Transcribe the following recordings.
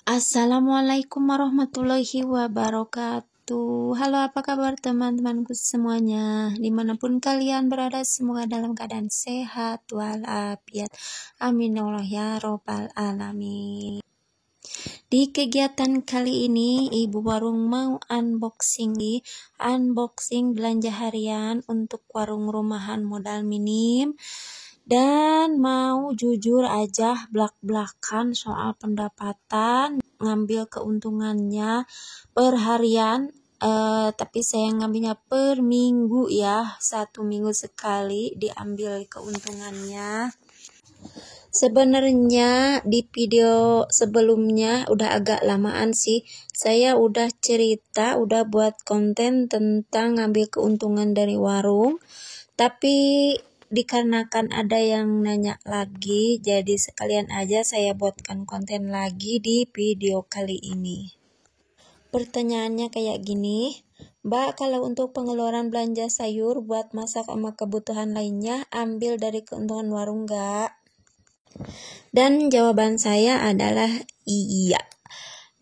Assalamualaikum warahmatullahi wabarakatuh. Halo, apa kabar teman-temanku semuanya? Dimanapun kalian berada, semoga dalam keadaan sehat walafiat. Amin ya Allah ya robbal alamin. Di kegiatan kali ini, Ibu Warung mau unboxing belanja harian untuk warung rumahan modal minim. Dan mau jujur aja blak-blakan soal pendapatan, ngambil keuntungannya per harian, tapi saya ngambilnya per minggu ya, 1 minggu sekali diambil keuntungannya. Sebenarnya di video sebelumnya udah agak lamaan sih, saya udah cerita, udah buat konten tentang ngambil keuntungan dari warung, tapi dikarenakan ada yang nanya lagi, jadi sekalian aja saya buatkan konten lagi di video kali ini. Pertanyaannya kayak gini, Mbak, kalau untuk pengeluaran belanja sayur buat masak sama kebutuhan lainnya, ambil dari keuntungan warung nggak? Dan jawaban saya adalah iya.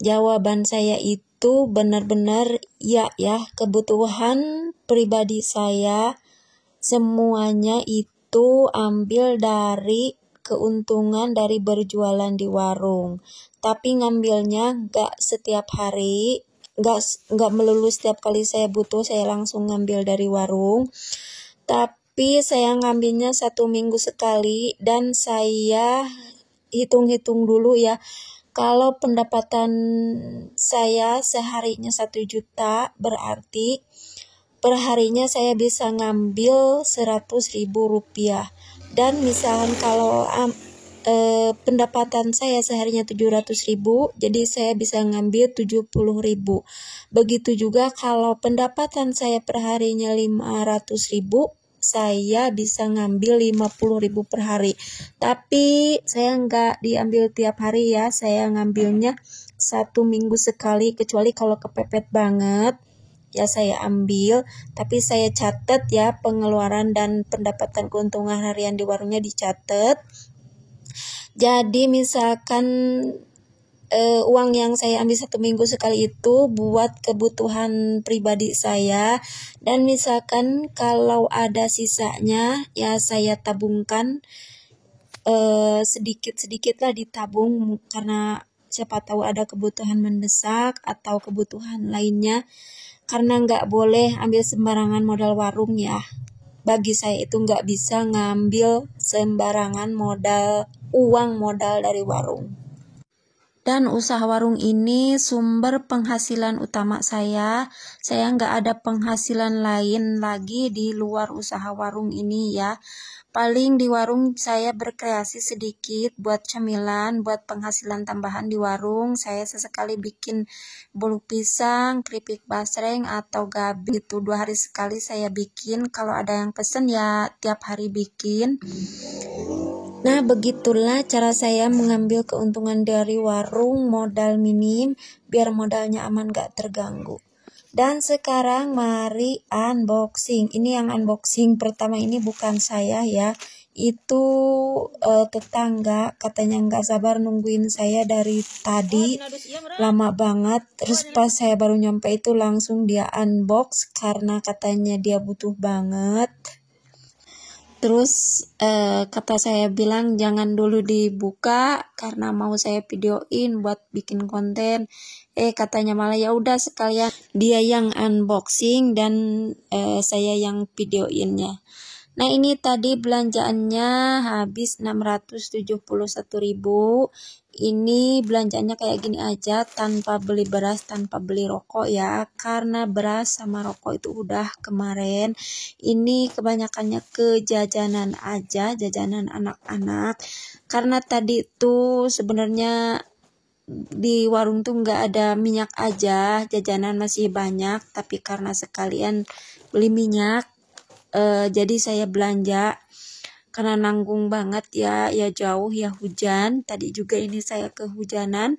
Jawaban saya itu benar-benar ya, kebutuhan pribadi saya semuanya itu ambil dari keuntungan dari berjualan di warung. Tapi ngambilnya nggak setiap hari, nggak melulu setiap kali saya butuh saya langsung ngambil dari warung. Tapi saya ngambilnya 1 minggu sekali dan saya hitung-hitung dulu ya. Kalau pendapatan saya seharinya 1 juta, berarti perharinya saya bisa ngambil 100.000 rupiah. Dan misalkan kalau pendapatan saya seharinya 700.000, jadi saya bisa ngambil 70.000. Begitu juga kalau pendapatan saya perharinya 500.000, saya bisa ngambil 50.000 per hari. Tapi saya nggak diambil tiap hari ya, saya ngambilnya 1 minggu sekali, kecuali kalau kepepet banget ya saya ambil, tapi saya catat ya pengeluaran dan pendapatan keuntungan harian di warungnya dicatat. Jadi misalkan uang yang saya ambil 1 minggu sekali itu buat kebutuhan pribadi saya, dan misalkan kalau ada sisanya ya saya tabungkan, sedikit-sedikit lah ditabung, karena siapa tahu ada kebutuhan mendesak atau kebutuhan lainnya. Karena nggak boleh ambil sembarangan modal warung ya. Bagi saya itu nggak bisa ngambil sembarangan uang modal dari warung. Dan usaha warung ini sumber penghasilan utama saya. Saya nggak ada penghasilan lain lagi di luar usaha warung ini ya. Paling di warung saya berkreasi sedikit buat cemilan, buat penghasilan tambahan di warung. Saya sesekali bikin bolu pisang, keripik basreng, atau gabi. Itu 2 hari sekali saya bikin. Kalau ada yang pesen ya tiap hari bikin. Nah, begitulah cara saya mengambil keuntungan dari warung modal minim, biar modalnya aman gak terganggu. Dan sekarang mari unboxing. Ini yang unboxing pertama ini bukan saya ya. Itu tetangga katanya nggak sabar nungguin saya dari tadi, lama banget. Terus pas saya baru nyampe itu langsung dia unbox karena katanya dia butuh banget. Terus kata saya bilang jangan dulu dibuka karena mau saya videoin buat bikin konten. Katanya malah ya udah sekalian dia yang unboxing dan saya yang videoinnya. Nah, ini tadi belanjaannya habis 671.000. Ini belanjaannya kayak gini aja, tanpa beli beras, tanpa beli rokok ya. Karena beras sama rokok itu udah kemarin. Ini kebanyakannya ke jajanan aja, jajanan anak-anak. Karena tadi tuh sebenarnya di warung tuh nggak ada minyak aja, jajanan masih banyak. Tapi karena sekalian beli minyak, jadi saya belanja karena nanggung banget ya jauh ya, hujan. Tadi juga ini saya kehujanan.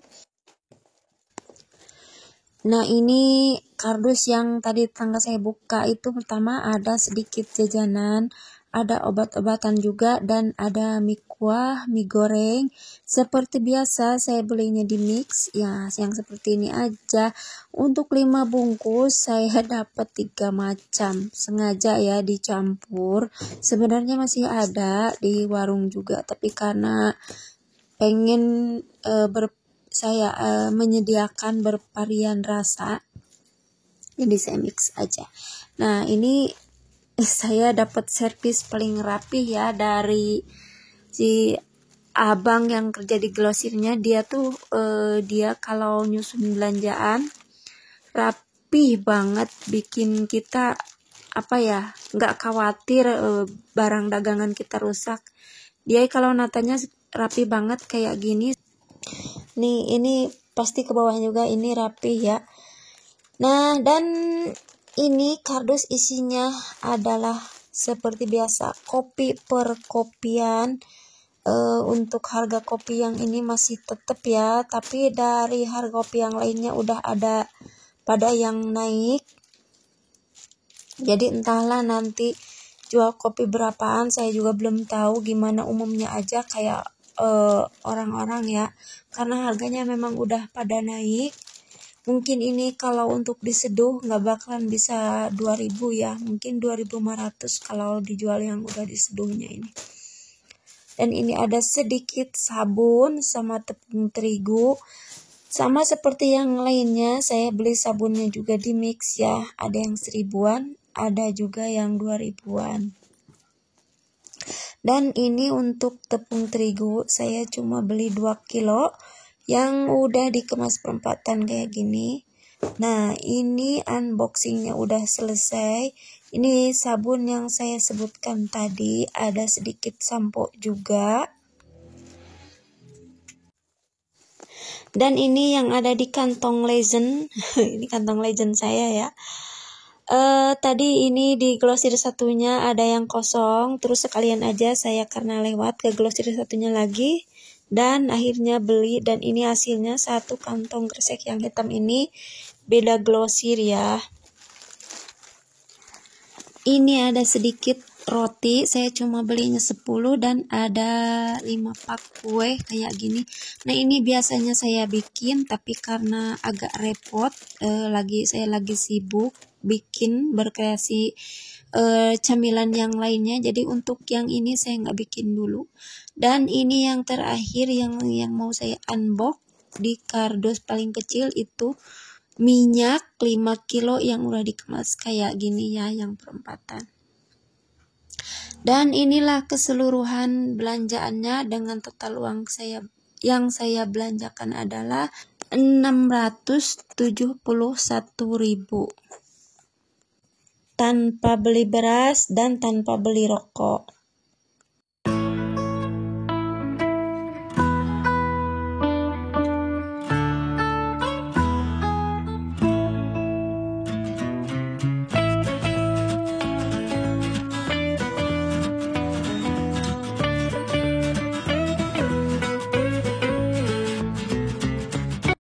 Nah, ini kardus yang tadi tetangga saya buka itu pertama ada sedikit jajanan, ada obat-obatan juga, dan ada mie kuah, mie goreng. Seperti biasa saya belinya di mix ya, yang seperti ini aja. Untuk 5 bungkus saya dapat 3 macam, sengaja ya dicampur. Sebenarnya masih ada di warung juga, tapi karena pengen saya menyediakan bervarian rasa, jadi saya mix aja. Nah, ini saya dapat servis paling rapi ya dari si abang yang kerja di Glosirnya. Dia tuh dia kalau nyusun belanjaan rapi banget, bikin kita apa ya, nggak khawatir barang dagangan kita rusak. Dia kalau natanya rapi banget kayak gini nih, ini pasti ke bawah juga, ini rapi ya. Nah, dan ini kardus isinya adalah seperti biasa kopi per kopian. Untuk harga kopi yang ini masih tetap ya, tapi dari harga kopi yang lainnya udah ada pada yang naik. Jadi entahlah nanti jual kopi berapaan, saya juga belum tahu, gimana umumnya aja kayak orang-orang ya, karena harganya memang udah pada naik. Mungkin ini kalau untuk diseduh nggak bakalan bisa 2000 ya, mungkin 2500 kalau dijual yang udah diseduhnya ini. Dan ini ada sedikit sabun sama tepung terigu. Sama seperti yang lainnya, saya beli sabunnya juga di mix ya, ada yang 1000-an, ada juga yang 2000-an. Dan ini untuk tepung terigu, saya cuma beli 2 kilo yang udah dikemas perempatan kayak gini. Nah, ini unboxingnya udah selesai. Ini sabun yang saya sebutkan tadi, ada sedikit sampo juga. Dan ini yang ada di kantong legend. Ini kantong legend saya ya. Tadi ini di Glosir satunya ada yang kosong, terus sekalian aja saya karena lewat ke Glosir satunya lagi, dan akhirnya beli. Dan ini hasilnya satu kantong kresek yang hitam ini beda Glosir ya. Ini ada sedikit roti, saya cuma belinya 10 dan ada 5 pak kue kayak gini. Nah, ini biasanya saya bikin, tapi karena agak repot, saya lagi sibuk bikin berkreasi camilan yang lainnya, jadi untuk yang ini saya nggak bikin dulu. Dan ini yang terakhir yang mau saya unbox di kardus paling kecil itu minyak 5 kilo yang udah dikemas kayak gini ya, yang perempatan. Dan inilah keseluruhan belanjaannya dengan total uang yang saya belanjakan adalah 671.000 tanpa beli beras dan tanpa beli rokok.